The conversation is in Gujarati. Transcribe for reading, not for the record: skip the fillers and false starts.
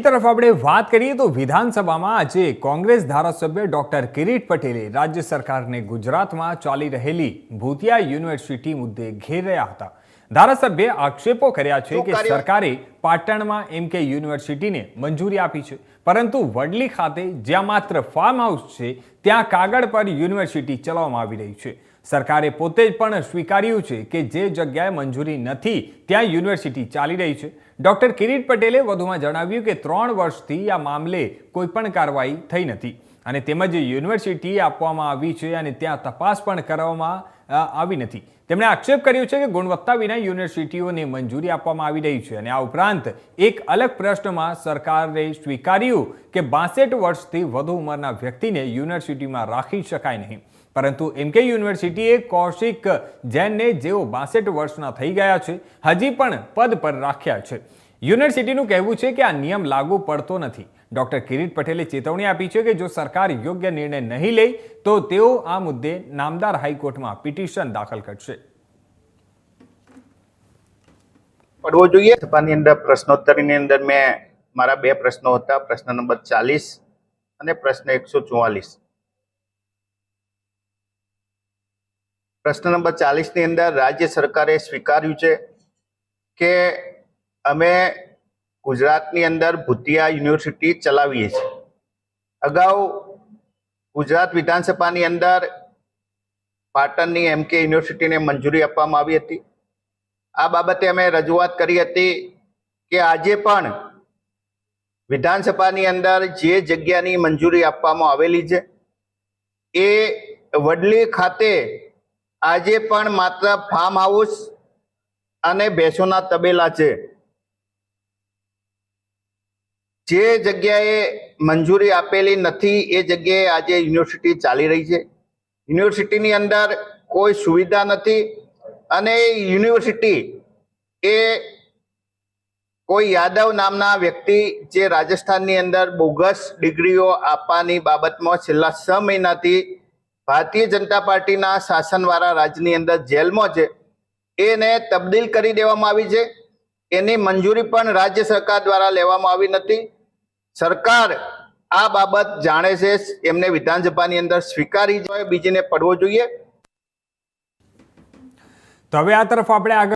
तरफ આપણે વાત કરીએ તો વિધાનસભામાં આજે કોંગ્રેસ ધારાસભ્ય ડોક્ટર કિરીટ પટેલે રાજ્ય સરકારને ગુજરાતમાં ચાલી રહેલી ભૂતિયા યુનિવર્સિટી મુદ્દે ઘેર્યા હતા। ધારાસભ્યએ આક્ષેપો કર્યા છે કે સરકારે પાટણમાં એમકે યુનિવર્સિટીને મંજૂરી આપી છે, પરંતુ વડલી ખાતે જ્યાં માત્ર ફાર્મ હાઉસ છે ત્યાં કાગળ પર યુનિવર્સિટી ચલાવવામાં આવી રહી છે। સરકારે પોતે જ પણ સ્વીકાર્યું છે કે જે જગ્યાએ મંજૂરી નથી ત્યાં યુનિવર્સિટી ચાલી રહી છે। ડોક્ટર કિરીટ પટેલે વધુમાં જણાવ્યું કે 3 વર્ષથી આ મામલે કોઈ પણ કાર્યવાહી થઈ નથી અને તેમજ યુનિવર્સિટી આપવામાં આવી છે અને ત્યાં તપાસ પણ કરવામાં આવી નથી। તેમણે આક્ષેપ કર્યો છે કે ગુણવત્તા વિના યુનિવર્સિટીઓને મંજૂરી આપવામાં આવી રહી છે અને આ ઉપરાંત એક અલગ પ્રશ્નમાં સરકારે સ્વીકાર્યું કે 62 વર્ષથી વધુ ઉંમરના વ્યક્તિને યુનિવર્સિટીમાં રાખી શકાય નહીં, પરંતુ એમકે યુનિવર્સિટીએ કૌશિક જૈનને જેઓ 62 વર્ષના થઈ ગયા છે હજી પણ પદ પર રાખ્યા છે। યુનિવર્સિટીનું કહેવું છે કે આ નિયમ લાગુ પડતો નથી। ડોક્ટર કિરીટ પટેલે ચેતવણી આપી છે કે જો સરકાર યોગ્ય નિર્ણય નહીં લે તો તેઓ આ મુદ્દે નામદાર હાઈકોર્ટમાં પિટિશન દાખલ કરશે। પડવો જોઈએ સભાની અંદર પ્રશ્નોત્તરીની અંદર મેં મારા 2 પ્રશ્નો હતા, પ્રશ્ન નંબર 40 અને પ્રશ્ન 144। પ્રશ્ન નંબર 40 ની અંદર રાજ્ય સરકારે સ્વીકાર્યું છે કે અમે ગુજરાતની અંદર ભૂતિયા યુનિવર્સિટી ચલાવીએ છીએ। અગાઉ ગુજરાત વિધાનસભાની અંદર પાટણની એમકે યુનિવર્સિટીને મંજૂરી આપવામાં આવી હતી। આ બાબતે અમે રજૂઆત કરી હતી કે આજે પણ વિધાનસભાની અંદર જે જગ્યાની મંજૂરી આપવામાં આવેલી છે એ વડલી ખાતે આજે પણ માત્ર ફાર્મ હાઉસ અને ભેંસોના તબેલા છે। જે જગ્યાએ મંજૂરી આપેલી નથી એ જગ્યાએ આજે યુનિવર્સિટી ચાલી રહી છે। યુનિવર્સિટીની અંદર કોઈ સુવિધા નથી અને યુનિવર્સિટી એ કોઈ યાદવ નામના વ્યક્તિ જે રાજસ્થાનની અંદર બોગસ ડિગ્રીઓ આપવાની બાબતમાં છેલ્લા 6 મહિનાથી ભારતીય જનતા પાર્ટીના શાસનવાળા રાજ્યની અંદર જેલમાં છે, એને તબદીલ કરી દેવામાં આવી છે। એની મંજૂરી પણ રાજ્ય સરકાર દ્વારા લેવામાં આવી નથી। સરકાર આ બાબત જાણે છે, એમને વિધાનસભાની અંદર સ્વીકારી જોઈએ, બીજીને પડવો જોઈએ। તો હવે આ તરફ આપણે આગળ